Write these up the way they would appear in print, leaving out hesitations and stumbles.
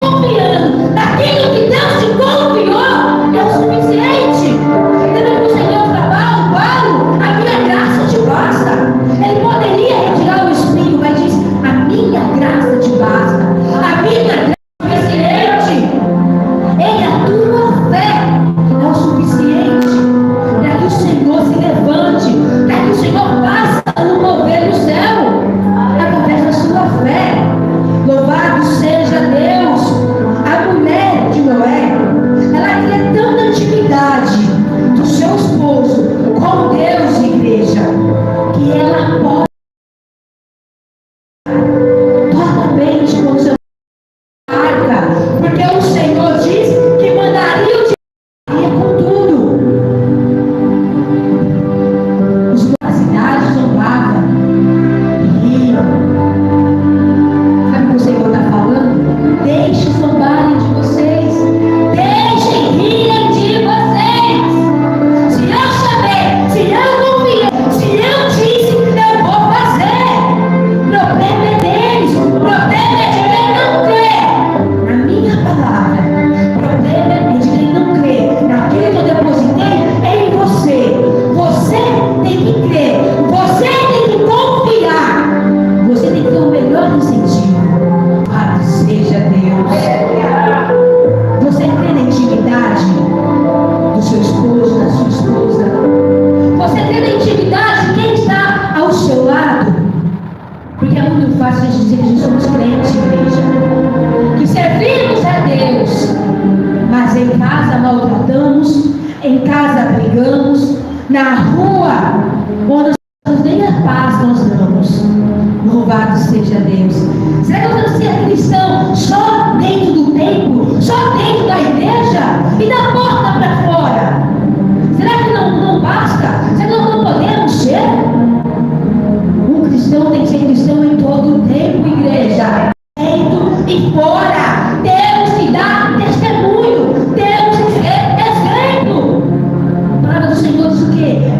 confiando naquilo que Deus te confiou, é o suficiente. Devemos ser meu trabalho, Paulo, a minha graça te basta. Ele poderia retirar o espinho, mas diz: a minha graça te basta. A minha graça é suficiente. Ei, a tua fé é o suficiente para que o Senhor se levante, para que o Senhor faça um mover no céu, através da sua fé. Louvado seja Deus. A mulher de Noé, ela tinha tanta intimidade do seu esposo com Deus, igreja, que ela pode totalmente com o seu arca, porque o Senhor diz que mandaria o dia com tudo. Os da cidade zombavam e riam. Sabe o que o Senhor está falando? Deixe zombarem de vocês, deixem rirem de vocês. Se eu chamei, se eu confiei, se eu disse, eu vou fazer. O problema é deles, o problema é de quem não crê na minha palavra. O problema é de quem não crê naquilo que eu depositei em você. Você tem que crer, você tem que confiar, você tem que ter o melhor incentivo. Louvado seja Deus. Você crê na intimidade do seu esposo, da sua esposa? Você crê na intimidade de quem está ao seu lado? Porque é muito fácil a gente dizer que somos crentes, igreja, que servimos a Deus, mas em casa maltratamos, em casa brigamos, na rua, onde nem a paz nós damos. Louvado seja Deus. Será que eu vou ser cristão só dentro do templo, só dentro da igreja e da porta para fora? Será que não basta? Será que nós não podemos ser? Um cristão tem que ser cristão em todo o tempo, igreja, dentro e fora. Temos que dar testemunho, temos que ser exemplo. A palavra do Senhor diz o quê?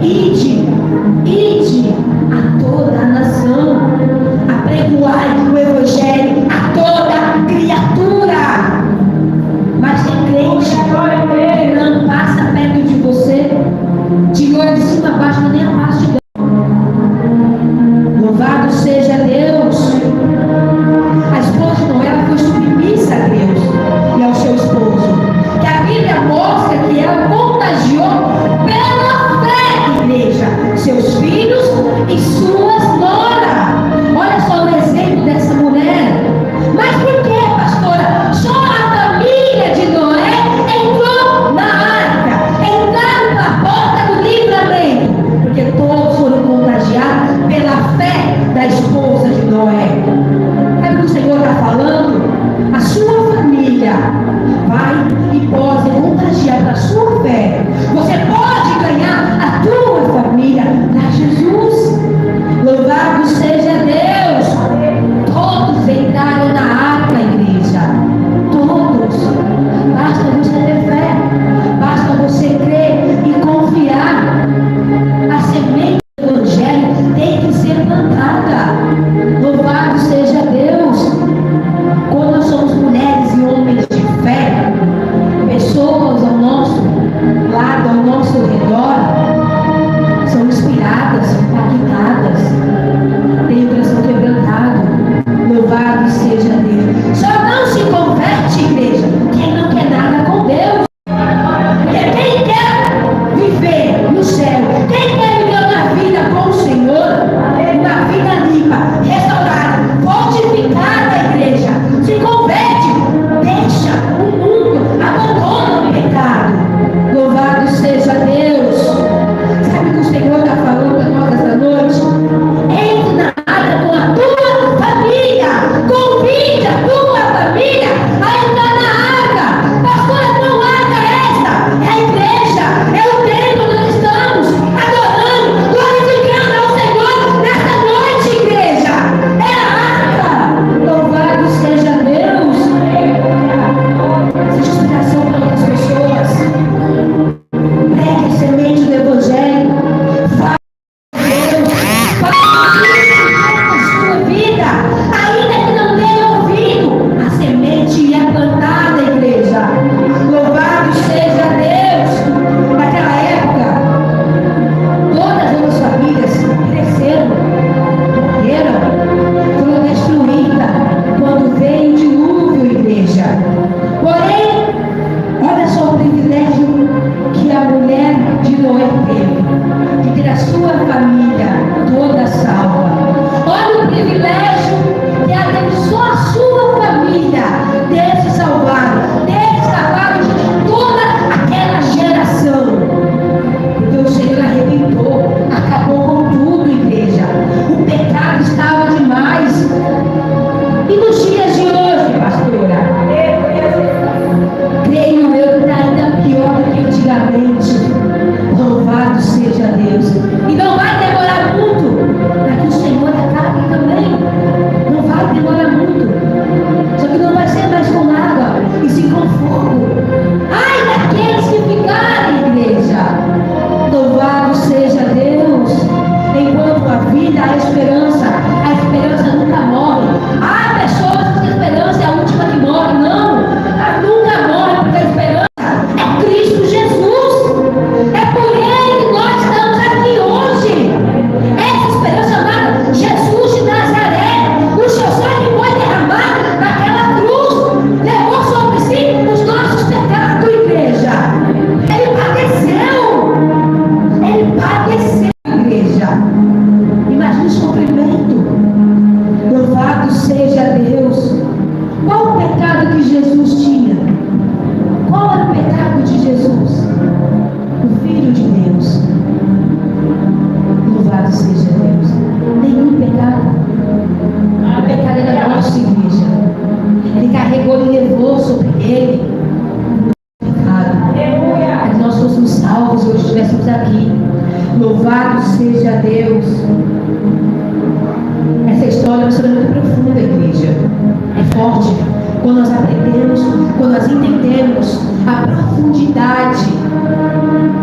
quando nós entendemos a profundidade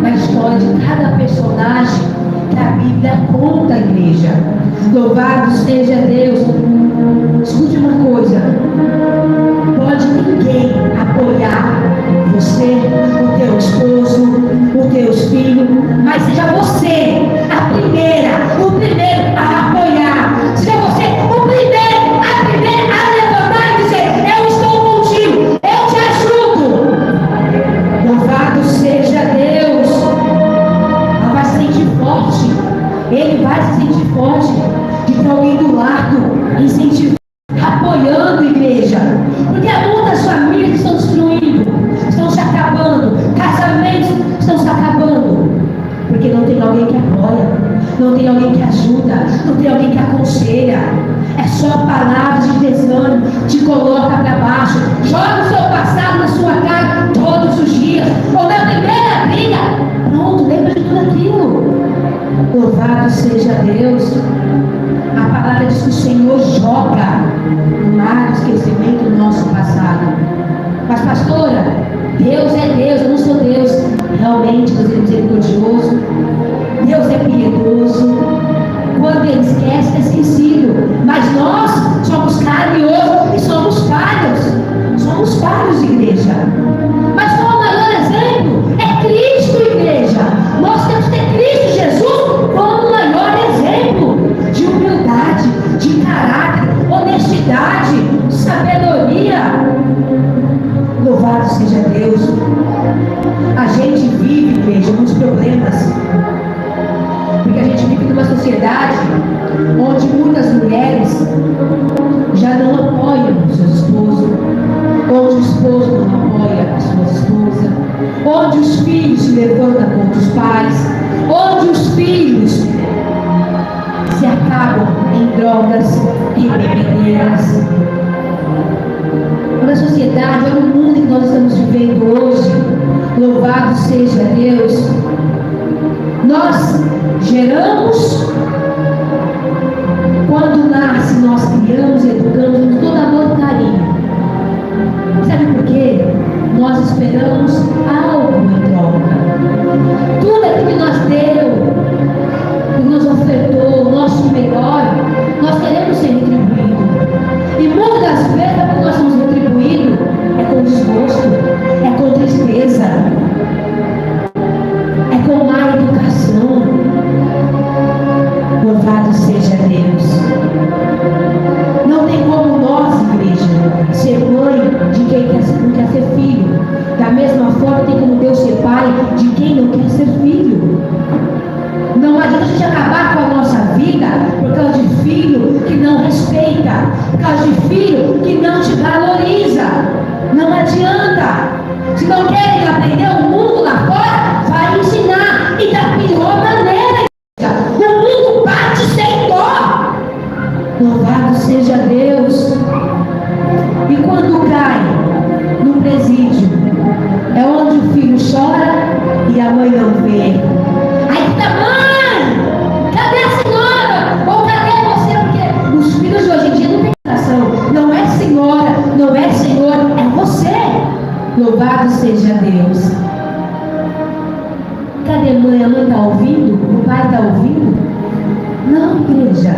da história de cada personagem que a Bíblia conta à igreja. Louvado seja Deus. Escute uma coisa: pode ninguém apoiar você, o teu esposo, os teus filhos, mas seja você o primeiro a apoiar. Seja você o primeiro a levantar e dizer: eu estou contigo, eu te ajudo. Louvado seja Deus. Ela vai se sentir forte, ele vai se sentir forte de ter alguém do lado, incentivando, apoiando a igreja. Porque muitas famílias estão destruindo, estão se acabando, casamentos estão se acabando, porque não tem alguém que apoia, não tem alguém que ajuda, não tem alguém que aconselha. É só palavras de desânimo, te coloca para baixo, joga o seu passado na sua cara todos os dias. Ou na primeira briga, pronto, lembra de tudo aquilo. Louvado seja Deus. A palavra diz que o Senhor joga no mar do esquecimento do nosso passado. Mas pastora, Deus é Deus, eu não sou Deus. Realmente Deus é misericordioso, Deus é piedoso. Quando Ele esquece, é esquecido. Mas nós somos carne e osso e somos falhos. Somos falhos, igreja. Mas qual o maior exemplo? É Cristo, igreja. Nós temos que ter Cristo Jesus como o maior exemplo de humildade, de caráter, honestidade, sabedoria. Louvado seja Deus. A gente vive, igreja, muitos problemas, porque a gente vive numa sociedade onde muitas mulheres já não apoiam os seus esposos, onde o esposo não apoia a sua esposa, onde os filhos se levantam contra os pais, onde os filhos se acabam em drogas e bebedeiras. Olha a sociedade, olha o mundo que nós estamos vivendo hoje. Louvado seja Deus. Nós geramos, quando nasce, nós criamos, educamos com todo amor e carinho. Sabe por quê? Nós esperamos algo em troca. Tudo aquilo que nós deu, que nos ofertou, o nosso melhor, nós queremos ser retribuídos. E muitas das vezes, quando nós somos retribuídos, é com desgosto, é com tristeza, é com má educação. Louvado seja Deus. Não tem como nós, igreja, ser mãe de quem não quer ser filho. Da mesma forma, tem como Deus ser pai de quem não quer ser filho. Não adianta a gente acabar com a nossa vida por causa de filho que não respeita, por causa de filho que não te valoriza. Não adianta. Se não querem aprender o mundo lá fora, vai ensinar. E da pior maneira. O mundo bate sem dó. Louvado seja Deus. E quando cai no presídio, é onde o filho chora e a mãe não vê. Aí fica: mãe, cadê a senhora? Ou cadê você? Porque os filhos de hoje em dia não têm coração. Não é senhora, não é senhor, é você. Louvado seja Deus. Cadê a mãe? A mãe está ouvindo? O pai está ouvindo? Não, igreja.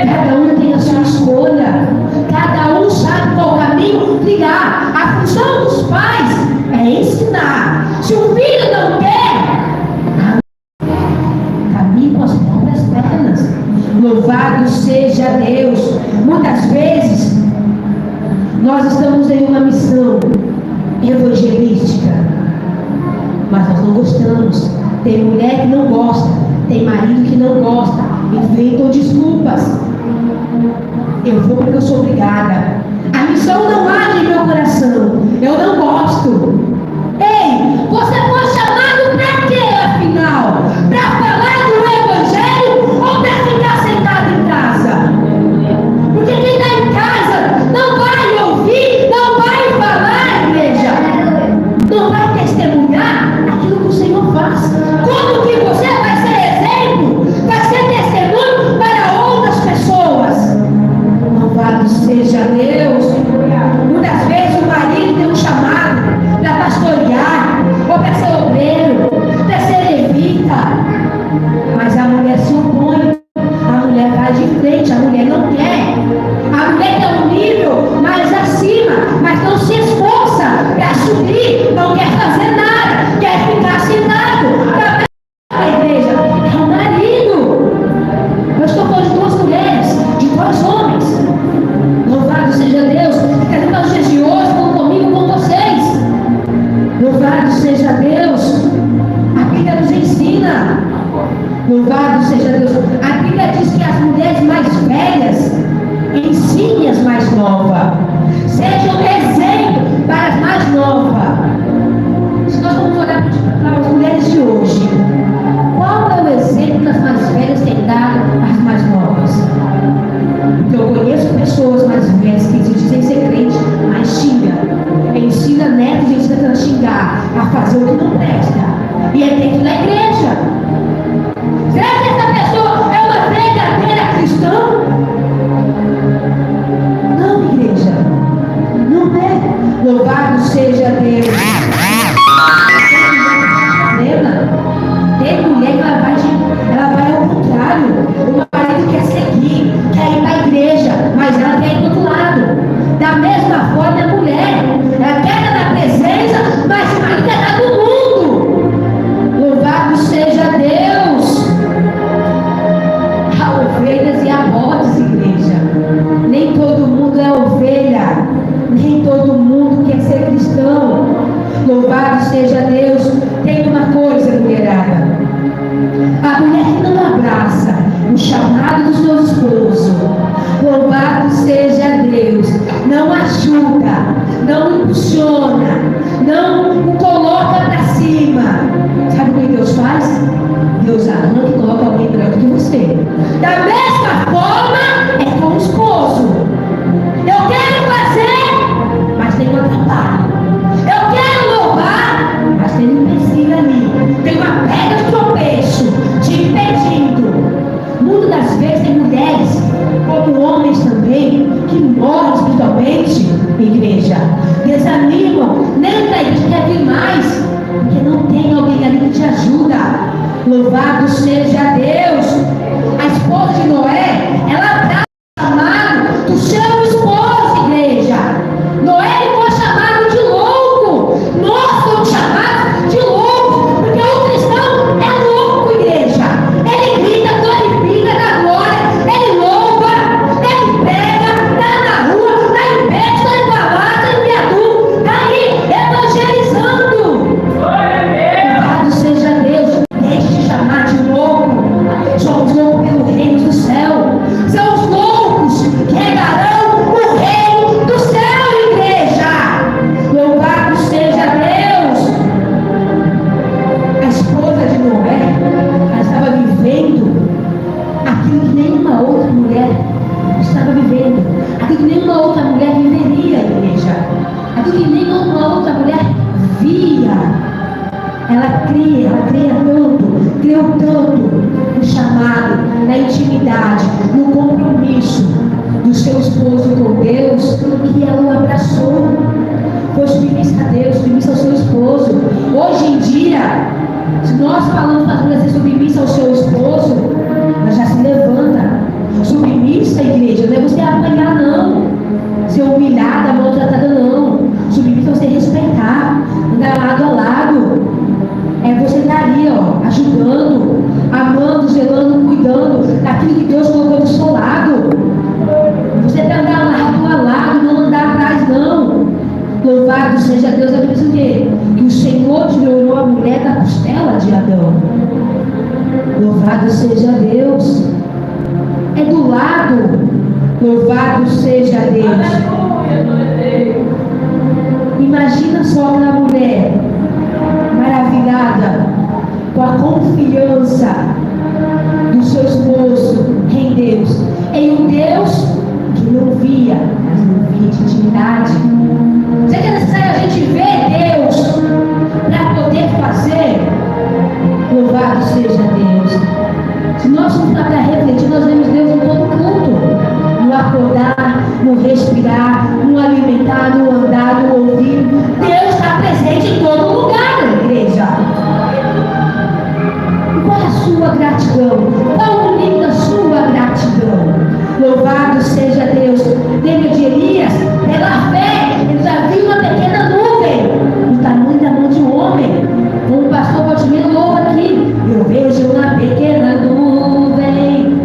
Cada um tem a sua escolha. Cada um sabe qual caminho trilhar. A função dos pais é ensinar. Se o filho não quer, caminhe com as próprias pernas. Louvado seja Deus. Muitas vezes nós estamos em uma missão evangelística, mas nós não gostamos. Tem mulher que não gosta, tem marido que não gosta, inventam desculpas. Eu vou porque eu sou obrigada. A missão não arde em meu coração. Eu não gosto. Ei, você foi chamado para quê, afinal? Para falar do Evangelho ou para ficar sentado em casa? Porque quem está em casa não vai ouvir, não vai falar, igreja. Não vai testemunhar aquilo que o Senhor faz. Como que você vai ser exemplo? Vai ser testemunho para outras pessoas. Louvado seja Deus. Muitas a fazer o que não presta. E é dentro da igreja. Será que essa pessoa é uma verdadeira cristã? Não, igreja. Não é. Louvado seja Deus. Tem mulher que ela vai ao contrário. O marido quer seguir, quer ir para a igreja, mas ela quer ir do outro lado. Da mesma forma, a mulher, ela quer estar na presença, mas o marido quer estar no mundo. Louvado seja Deus. Há ovelhas e há bodes, igreja. Nem todo mundo é ovelha, nem todo mundo quer ser cristão. Louvado seja Deus. Tem uma coisa, mulherada: a mulher que não abraça o chamado do seu esposo, louvado seja Deus, não ajuda, não impulsiona, não o coloca para cima. Sabe o que Deus faz? Deus arranca e coloca alguém melhor do que você. Da mesma forma é com o esposo. Eu quero fazer, mas tem um atrapalho. Eu quero louvar, mas tem um empecilho ali. Tem uma pedra de tropeço te impedindo. Muitas das vezes tem mulheres, como homens também, que morrem espiritualmente, igreja, desanimam, nem da igreja quer vir mais, porque não tem alguém ali que te ajuda. Louvado seja Deus. A esposa de Noé, ela dá o chamado do seu esposo, igreja. Noé foi chamado de louco. Nós somos chamados de louco, porque o cristão é louco, igreja. Ele grita, glorifica, dá glória, ele louva, ele prega, está na rua, está em pé, está em balada, em viaduto, está aí evangelizando. Louvado seja Deus. Deixe de chamar de louco. Somos loucos pelo reino do céu. São os loucos que herdarão o reino do céu, igreja. Louvado seja Deus. A esposa de Noé, ela estava vivendo aquilo que nenhuma outra mulher estava vivendo, aquilo que nenhuma outra mulher viveria, igreja, aquilo que nenhuma outra mulher via. Ela creu tanto no chamado, na intimidade, no compromisso do seu esposo com Deus, que ela o abraçou. Foi submissa a Deus, submissa ao seu esposo. Hoje em dia, se nós falamos para mulher ser submissa ao seu esposo, ela já se levanta. Submissa, igreja, não é você apanhar, não. Ser humilhada, maltratada, não. Submissa é você respeitar, andar lado a lado. É você estar ali, ó, ajudando, amando, zelando, cuidando daquilo que Deus colocou do seu lado. Você tem que andar lado a lado, não andar atrás, não. Louvado seja Deus. Eu penso que o Senhor tirou a mulher da costela de Adão. Louvado seja Deus. É do lado. Louvado seja Deus. Imagina só aquela mulher maravilhada com a confiança do seu esposo em Deus, em um Deus que não via, mas não via de intimidade. Será que é necessário a gente ver Deus para poder fazer? Louvado seja Deus. Se nós formos para refletir, nós vemos Deus em todo canto, no acordar, no respirar, no alimentar, no andar, no ouvir. Deus está presente em todo lugar, igreja. E qual é a sua gratidão? Qual o nível da sua gratidão? Louvado seja Deus. Lembra de Elias? Pela fé, ele já viu uma pequena nuvem do tamanho da mão de um homem. Como o pastor Valtimiro louva aqui, eu vejo uma pequena nuvem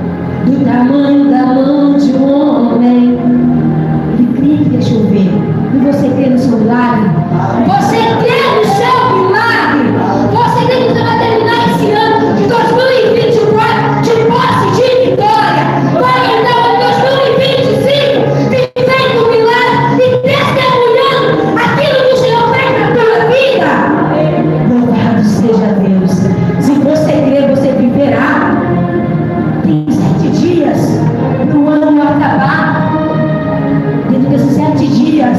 do tamanho da mão de um homem. Ele crê que ia chover. E você crê no seu milagre? Você crê no seu milagre? Você crê que você vai terminar esse ano de 2024 de posse de vitória? Vai então em 2025 vivendo o milagre e testemunhando aquilo que o Senhor fez na tua vida. Louvado seja Deus. Se você crê, você viverá. Tem 7 dias no ano acabar. Dentro desses 7 dias,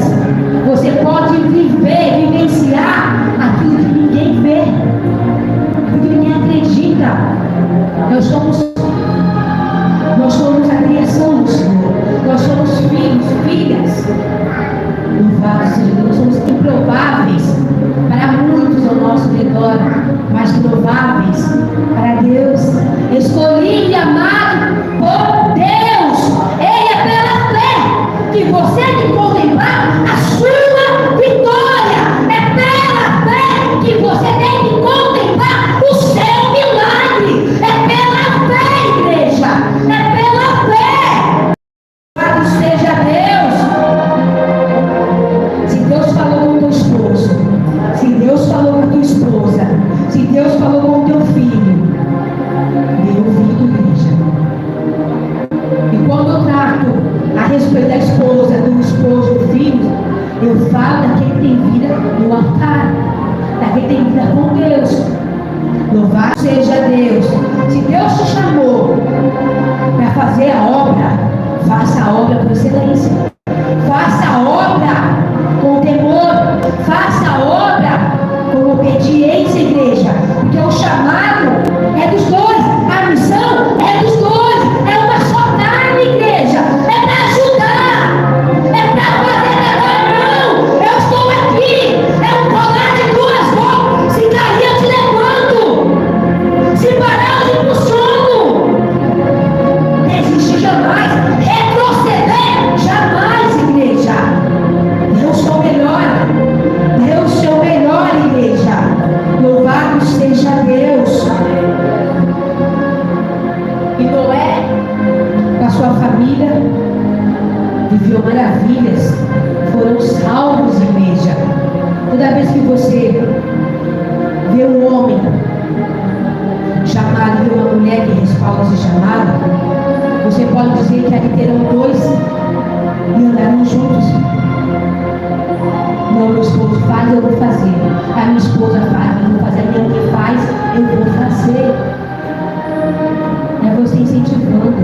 você pode viver, vivenciar Louvado seja Deus, nós somos improváveis para muitos ao nosso redor, mas prováveis para Deus, escolhido e amado por Deus. É pela fé que você tem que contemplar a sua vitória. É pela fé que você tem que contemplar o seu milagre. É pela fé, igreja. É pela fé. Louvado seja Deus. Se Deus falou com teu esposo, se Deus falou com tua esposa, se Deus falou com teu filho, dê ouvido, igreja. E quando eu trato a respeito da esposa, do esposo, do filho, eu falo daquele que tem vida no altar, daquele que tem vida com Deus. Louvado seja Deus. Se Deus te chamou para fazer a obra, faça a obra com excelência. Faça a obra com temor. Faça a obra com obediência, igreja. Porque o chamado é dos dois, a missão é dos dois. É uma só carne, igreja. É para ajudar, é para fazer levar a mão. Eu estou aqui. É um colar de duas mãos. Se cair, eu te levanto. Se parar, eu te impulsiono. Desistir jamais. Retroceder jamais, igreja. Deus é o melhor. Deus é o melhor, igreja. Louvado seja Deus. E Noé, com a sua família, viveu maravilhas. Foram salvos, igreja. Toda vez que você vê um homem chamado, vê uma mulher que respalda esse chamado, você pode dizer que ali terão dois e andarão juntos. Não, meu esposo faz, eu vou fazer. A minha esposa faz, eu vou fazer. A minha mãe faz, eu vou fazer. É você incentivando.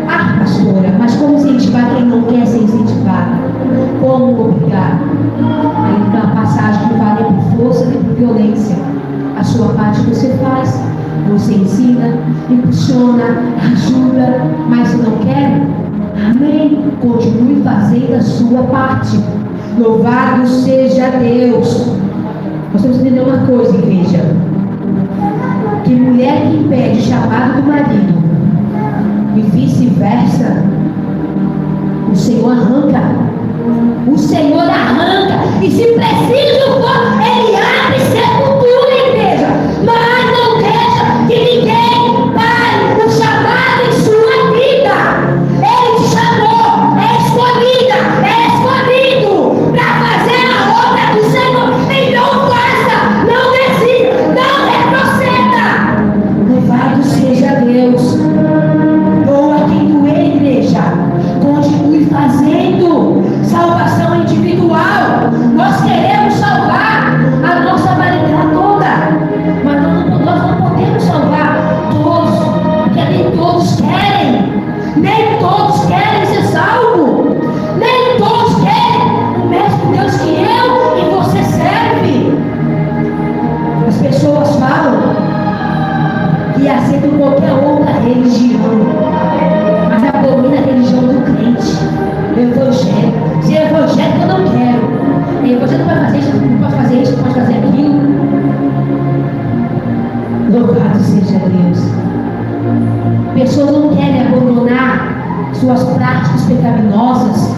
Ah, pastora, mas como incentivar quem não quer ser incentivado? Como obrigar? Aí tem uma passagem que vale por força e por violência. A sua parte você faz. Você ensina, impulsiona, ajuda, mas se não quer, amém. Continue fazendo a sua parte. Louvado seja Deus. Nós temos que entender uma coisa, igreja. Que mulher que impede o chamado do marido e vice-versa, o Senhor arranca. O Senhor arranca. E se preciso for, Ele abre sepultura, igreja. Mas não deixa que ninguém pare o chamado em sua vida. Ele te chamou, é escolhida, é escolhido para fazer a obra do Senhor. Então faça, não desista, não retroceda. Louvado seja Deus. Doa quem doer, igreja. Continue fazendo salvação individual. Nós queremos salvar a nossa parentela toda, mas nós não podemos salvar todos, porque nem todos querem. Nem todos querem ser salvos. Nem todos querem o mesmo Deus que eu e você serve. As pessoas falam que aceitam qualquer outra religião, mas abomina a religião do crente, do evangelho. Se é evangélico, eu não quero. Você não vai fazer isso, não pode fazer isso, não pode fazer aquilo. Louvado seja Deus. Pessoas não querem abandonar suas práticas pecaminosas,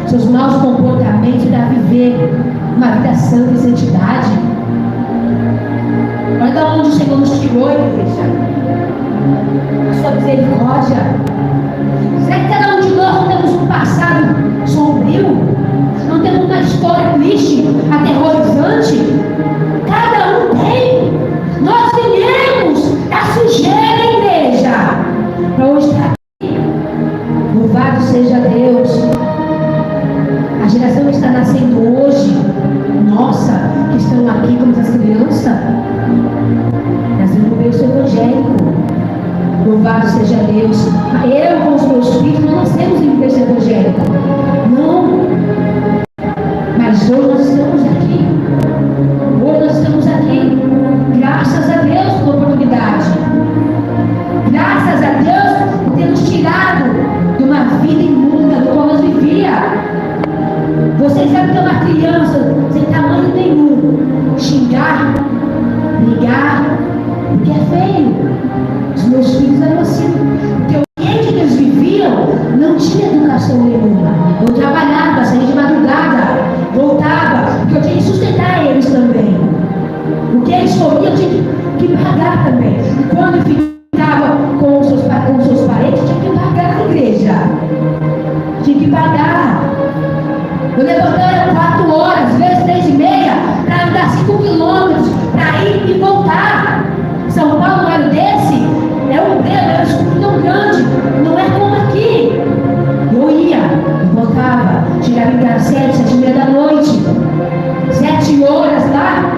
seus maus comportamentos para viver uma vida santa e santidade. Olha da onde o Senhor nos tirou, igreja. A sua misericórdia. Será que cada um de nós não temos um passado sombrio? Não temos uma história triste, aterrorizante? Cada um tem. Nós viemos da sujeira, igreja, para hoje estar aqui. Louvado seja Deus. A geração que está nascendo hoje, nossa, que estão aqui como as crianças, nascendo no berço evangélico. Louvado seja Deus. Eu com os meus filhos não nascemos em berço evangélico. Não. Mas hoje nós estamos aqui. Hoje nós estamos aqui. Graças a Deus pela oportunidade. Graças a Deus por ter nos tirado de uma vida imunda do qual nós vivíamos. Vocês sabem que uma criança sem tamanho nenhum xingar, brigar, porque é feio. Os meus filhos eram assim. Porque o ambiente que eles viviam não tinha educação nenhuma. Eu trabalhava, saía de madrugada, voltava, porque eu tinha que sustentar eles também. O que eles comiam eu tinha que pagar também. E quando eu ficava com os seus parentes, eu tinha que pagar a igreja. Tinha que pagar. Eu levantava 4 horas, às vezes 3h30, para andar 5 quilômetros, para ir e voltar. São Paulo, no ano desse, é um breve, é um escudo tão grande, não é como aqui. Eu ia, eu voltava, chegava em casa 7h30 da noite, 7 horas lá,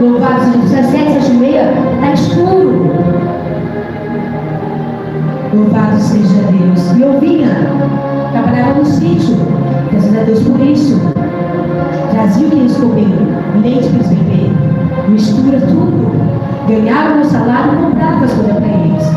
louvado seja Deus, 7h30, está escuro. Louvado seja Deus. E eu vinha, trabalhava no sítio, graças a Deus por isso. Trazia o que eles comiam, leite para eles beberem, mistura tudo. Ganhava meu salário e comprava as coisas para eles.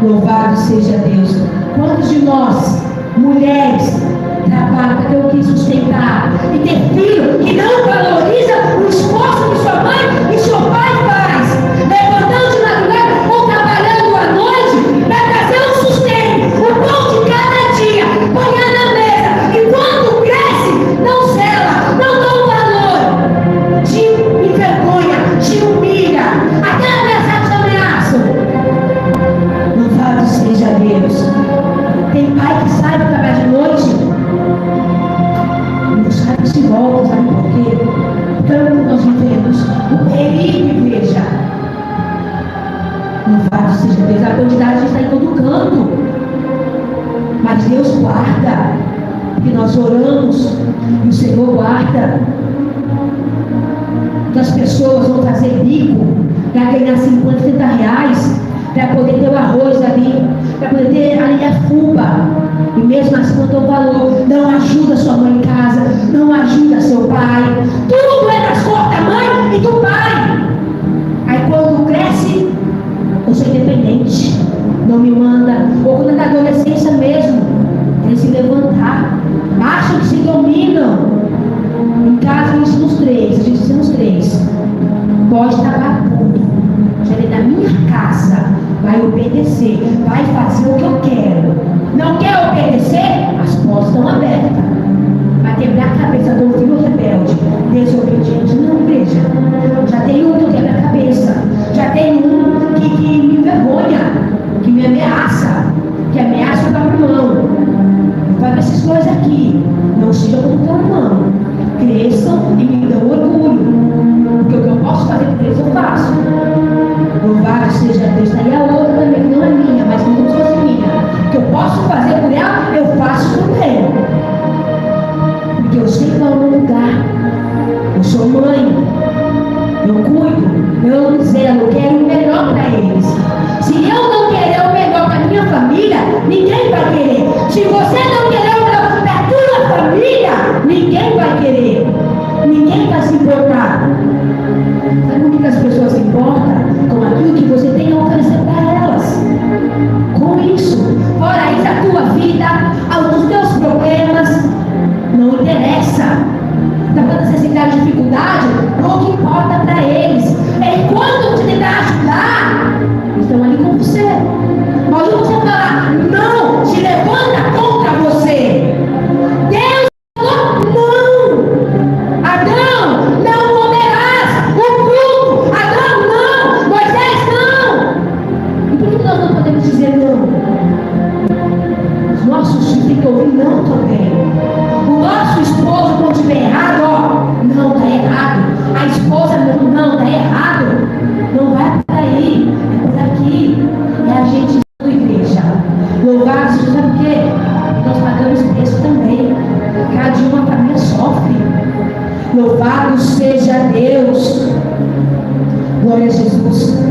Louvado seja Deus. Quantos de nós, mulheres, trabalham para ter o que sustentar e ter filho que não valoriza o esforço que sua mãe e seu pai faz, levantando de madrugada ou trabalhando à noite para trazer um sustento, o pão de cada dia, põe na mesa, e quando cresce, não zela, não dá um valor, te envergonha, te humilha, até ameaçar te ameaçam. Louvado seja Deus. Tem pai que sai para trabalhar de noite, não sabe se volta, sabe por quê? Então nós vivemos o perigo, igreja. Louvado seja Deus. A quantidade está em todo canto, mas Deus guarda, porque nós oramos e o Senhor guarda. Que as pessoas vão trazer bico para ganhar 50, 30 reais, para poder ter o arroz ali, para poder ter ali a fuba, e mesmo assim não tem o valor. Não ajuda sua mãe em casa, não ajuda seu pai, tudo é das costas da mãe e do pai. Aí quando cresce, eu sou independente, não me manda, ou quando é da adolescência mesmo, tem que se levantar, acham que se dominam. Em casa a gente somos 3, a gente somos 3. Pode estar vagabundo, já vem da minha casa, vai obedecer, vai fazer o que eu quero. Não quer obedecer? As portas estão abertas. Vai quebrar a cabeça do filho rebelde, desobediente. Não, veja, já tem um que quebra a cabeça, já tem um que me envergonha, que me ameaça, que ameaça o próprio irmão. Vai ver essas coisas aqui, não seja como teu irmão. Cresçam e me dão orgulho, porque o que eu posso fazer por eles eu faço. Louvado seja Deus. Aí a outra também, que não é minha, mas não como se fosse minha. O que eu posso fazer por ela, eu faço também. Porque eu sei qual é o meu lugar. Eu sou mãe, eu cuido, eu zelo, eu quero o melhor para eles. Se eu não querer o melhor para minha família, ninguém vai querer. Se você não querer o melhor para a tua família, ninguém vai querer. Ninguém vai se importar. Sabe com o que as pessoas se importam? Com aquilo que você tem a oferecer para elas. Com isso. Fora isso, a tua vida, os teus problemas, não interessa. Está falando necessidade, dificuldade, o que importa para eles é quando você tentar ajudar, eles estão ali com você. Mas não você falar, não, se levanta contra você. Deus falou, não. Adão, não comerás o fruto. Adão, não. Moisés, não. E por que nós não podemos dizer não? Os nossos filhos têm que ouvir não também. O nosso esposo, quando estiver errado, ó, não, está errado. A esposa, não, está errado. Não vai por aí, é por aqui. É a gente da igreja. Louvado seja, sabe por quê? Nós pagamos preço também. Cada dia uma família sofre. Louvado seja Deus. Glória a Jesus.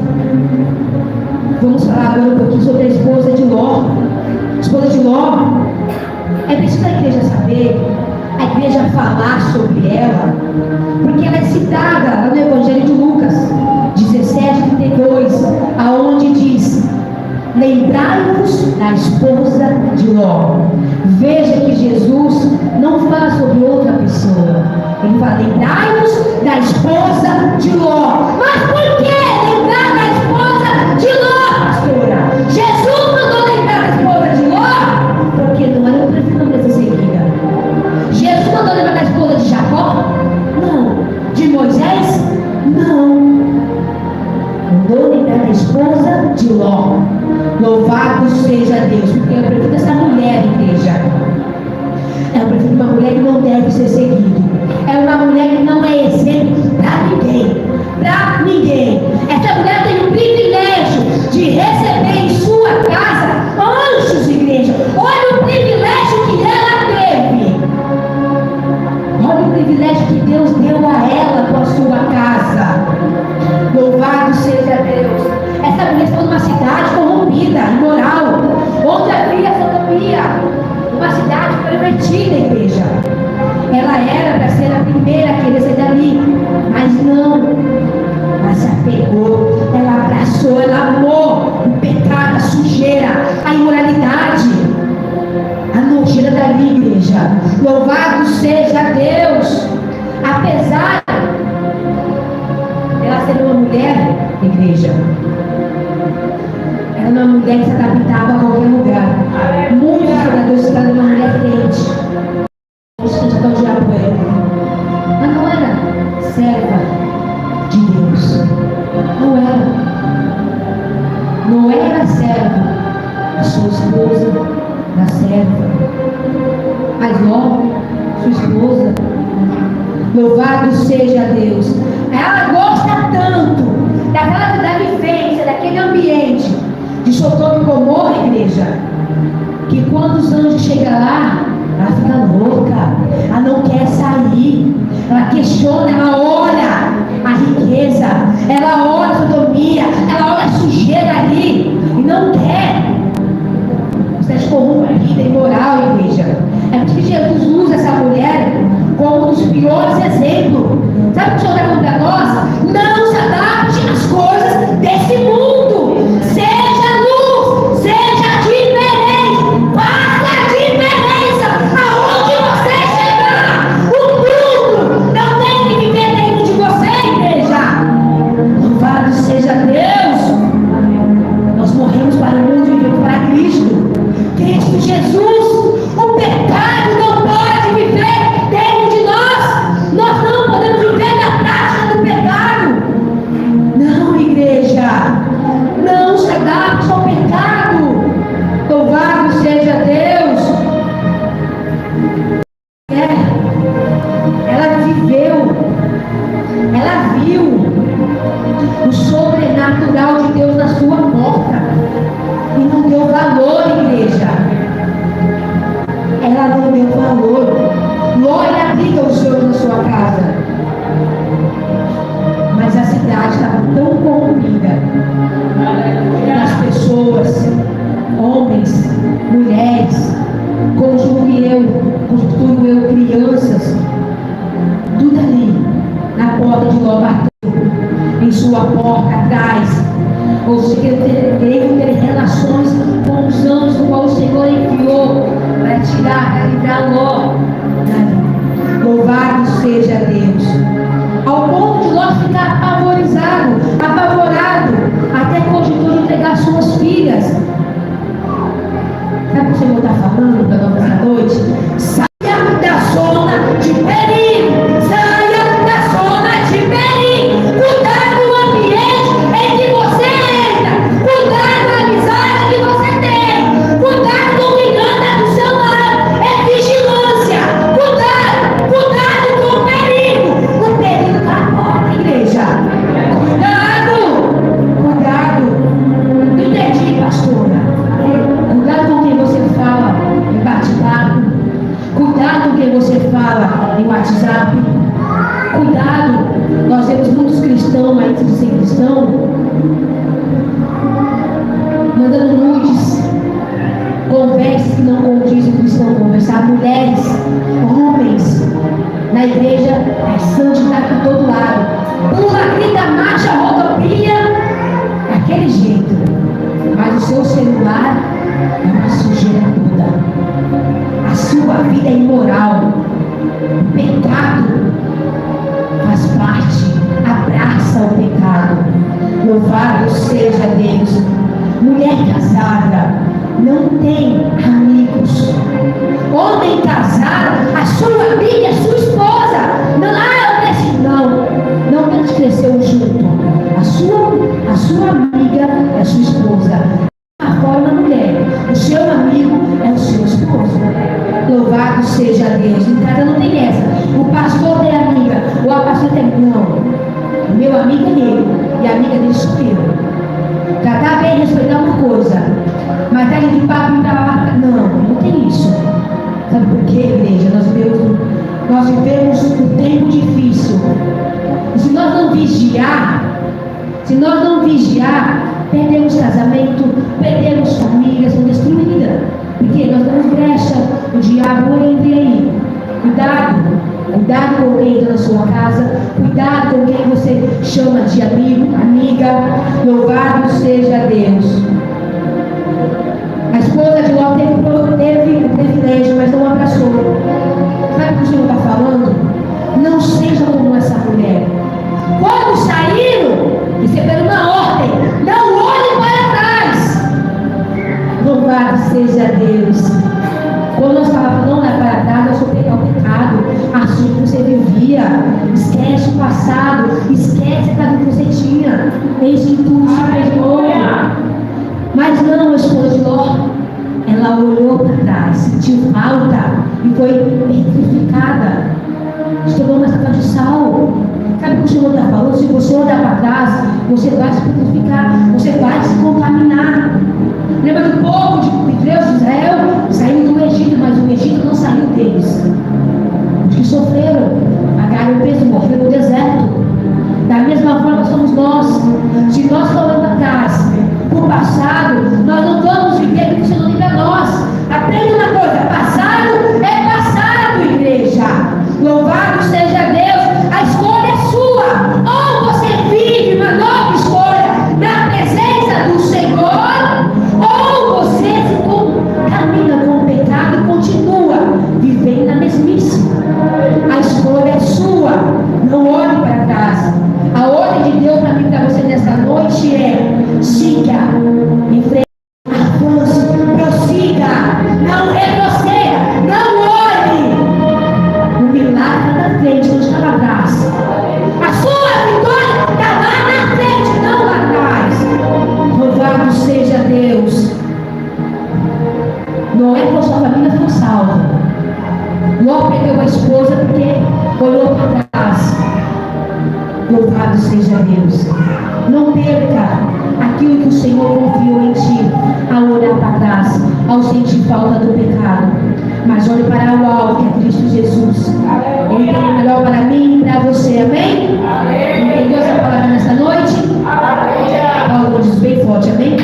Vamos falar agora um pouquinho sobre a esposa de Ló. Esposa de Ló. É preciso a igreja saber, a igreja falar sobre ela, porque ela é citada lá no Evangelho de Lucas 17:32, aonde diz: lembrai-vos da esposa de Ló. Veja que Jesus não fala sobre Louvado seja Deus, porque eu prefiro essa mulher, igreja. Eu prefiro uma mulher que não deve ser seguida. É uma mulher que não é exemplo para ninguém. Para ninguém. Essa mulher tem o privilégio de receber em sua casa anjos, igreja. Olha o privilégio que ela teve. Olha o privilégio que Deus deu a ela com a sua casa. Louvado seja Deus. Essa mulher foi numa cidade corrompida, imoral, onde havia sodomia. Uma cidade pervertida, igreja. Ela era para ser a primeira a querer sair dali, mas não. Ela se apegou, ela abraçou, ela amou o pecado, a sujeira, a imoralidade, a nojeira dali, igreja. Louvado seja Deus. Apesar dela ser uma mulher, igreja, era uma mulher que se adaptava a qualquer lugar. Muitos jogadores estavam numa mulher crente. Então o diabo era. Mas não era serva de Deus. Não era. Não era serva da sua esposa, da serva. Mas logo, sua esposa. Louvado seja Deus. Ela gosta tanto da vivência, daquele ambiente de Sodoma e Gomorra, igreja, que quando os anjos chegam lá, ela fica louca, ela não quer sair, ela questiona, ela olha a riqueza, ela olha a sodomia, ela olha a sujeira ali e não quer. Você está corrompida, imoral, igreja. É por isso que Jesus usa essa mulher como um dos piores exemplos. Sabe o que o Senhor está falando para nós? Não se adapte às coisas desse mundo. Seja luz, seja diferente. Faça a diferença aonde você chegar. O mundo não tem que viver dentro de você, igreja. Louvado seja Deus. Nós morremos para o mundo e vivemos para Cristo. Cristo Jesus. O pecado não pode viver dentro de nós. Nós não podemos viver na prática do pecado. Não, igreja. Não se adapte ao pecado. Louvado seja Deus. Ela viveu. Ela viu o sobrenatural de Deus na sua porta. E não deu valor, igreja. Ela não deu valor. Glória abriga os senhores na sua casa. Mas a cidade estava tão corrompida. As pessoas, homens, mulheres, conjunto eu, crianças, tudo ali, na porta de Lobato, em sua porta atrás. Ou seja, queriam ter relações com os anjos do qual o Senhor enviou para tirar, para livrar Ló. Louvado seja Deus. Ao ponto de Ló ficar apavorado, até cogitou de entregar suas filhas. Sabe o que o Senhor está falando para nós essa noite? Saia da zona de perigo. Saia da zona de perigo. Cuidado no ambiente em que você entra. Cuidado na amizade que você tem. Cuidado com quem anda do seu lado. É vigilância. Cuidado com o perigo. O perigo está à porta, igreja. Cuidado. Não entendi, pastora. Cuidado com quem você fala em bate-papo. Cuidado com quem você fala em WhatsApp. Cuidado. Nós temos muitos cristãos, mas de ser cristão, mandando nudes, conversas que não condizem com o cristão conversar. Mulheres, homens, na igreja é santo, está por todo lado. Pula, grita, marcha, rodopia, daquele jeito. Mas o seu celular é uma sujeira toda. A sua vida é imoral. O pecado faz parte. Abraça o pecado. Louvado seja Deus. Mulher casada não tem amigos. Homem casado Se nós não vigiar, perdemos casamento, perdemos famílias, são destruídas. Porque nós damos brecha, o diabo entra aí. Cuidado com quem entra na sua casa, cuidado com quem você chama de amigo, amiga. Louvado seja Deus. A esposa de Ló teve o privilégio, mas não abraçou. Sabe o que o Senhor está falando? Não seja como essa mulher. Quando saíram, receberam uma ordem: não olhem para trás. Louvado seja Deus. Quando nós falamos não olhar para trás, nós vamos pegar o pecado, assim que você vivia. Esquece o passado, esquece a vida que você tinha. Eis que tudo se fez novo. Mas não, a esposa de Ló, ela olhou para trás, sentiu falta e foi petrificada. Se tornou uma estaca de sal. Sabe o que o Senhor está falando? Se você olhar para trás, você vai se petrificar, você vai se contaminar. Lembra do povo de Deus de Israel? Saiu do Egito, mas o Egito não saiu deles. Os que sofreram, pagaram o peso, morreram no deserto. Da mesma forma somos nós. Se nós formos para trás, para o passado, nós não vamos viver o que o Senhor livra a nós. Aprenda uma coisa: passado é passado, igreja. Louvado seja Deus. A escolha é sua. Ou você vive uma nova escolha na presença do Senhor, ou você caminha com o pecado e continua vivendo na mesmice. A escolha é sua. Não olhe para trás. A ordem de Deus para mim e para você nesta noite é: siga em frente, avance, prossiga, não retroceda, não olhe. O milagre está na frente, não está lá atrás. A sua vitória está lá na frente, não lá atrás. Louvado seja Deus. Não é que a sua família foi salva. Ló perdeu a esposa porque olhou para trás. Louvado seja Deus. Não perca aquilo que o Senhor confiou em ti ao olhar para trás, ao sentir falta do pecado. Mas olhe para o alto, que é Cristo Jesus. Ele tem o melhor para mim e para você. Amém? Entendeu essa palavra nesta noite? Paulo diz bem forte. Amém?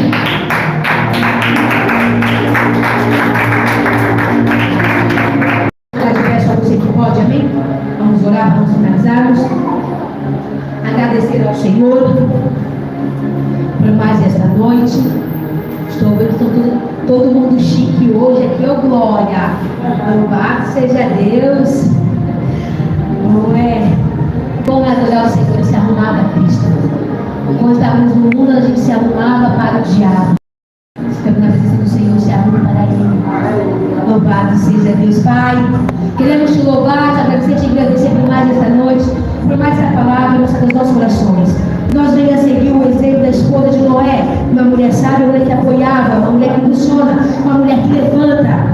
Peço a você que pode. Amém? Vamos orar, vamos finalizarmos. Agradecer ao Senhor por mais esta noite. Estou vendo que todo mundo chique hoje aqui, ô glória. Louvado seja Deus. Não é bom adorar o Senhor e se arrumar para Cristo. Quando estávamos no mundo, a gente se arrumava para o diabo. Estamos na presença do Senhor, se arruma para Ele. Louvado seja Deus. Pai, queremos te louvar, te agradecer, te agradecer por mais esta noite, por mais essa palavra nos nossos corações. Nós venhamos a seguir o exemplo da esposa de Noé, uma mulher sábia, uma mulher que apoiava, uma mulher que impulsiona, uma mulher que levanta.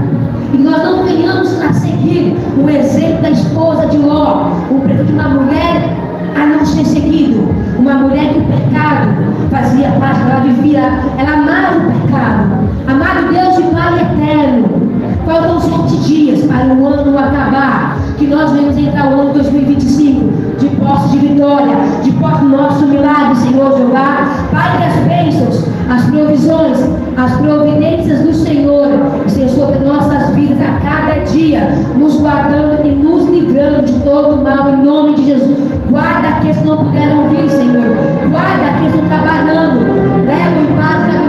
E nós não venhamos a seguir o exemplo da esposa de Ló, uma mulher a não ser seguido, uma mulher que o pecado fazia parte, ela vivia, ela amava o pecado, amava Deus e Pai eterno. Faltam 7 dias para o ano acabar, que nós vamos entrar o ano 2025 de posse de vitória, de posse do nosso milagre, Senhor Jeová. Pai, que as bênçãos, as provisões, as providências do Senhor sejam sobre nossas vidas a cada dia, nos guardando e nos livrando de todo mal, em nome de Jesus. Guarda aqueles que não puderam vir, Senhor. Guarda aqueles que estão trabalhando. Leva em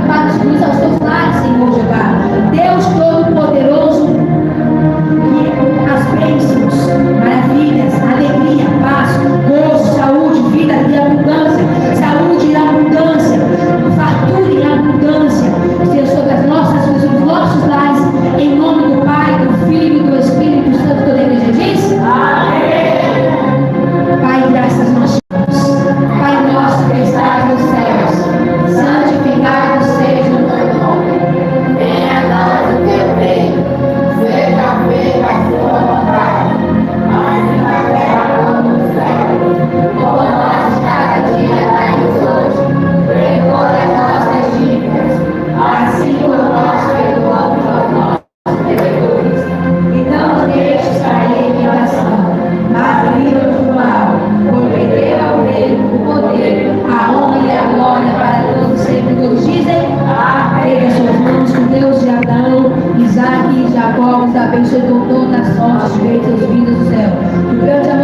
paz os cruz aos teus lares, Senhor Jeová. Deus Todo-Poderoso, que as bênçãos, maravilhas, alegria, paz, gozo, saúde, vida e abundância, saúde e abundância, fartura e abundância, seja sobre as nossas vidas, os nossos lares, em nome do Pai, do Filho e do Espírito Santo, toda a igreja diz? Amém. Pai, graças nós te damos. Pai nosso que estás no céu, Abençoe com toda a sorte, direito, seus vidas do céu. Que o grande amor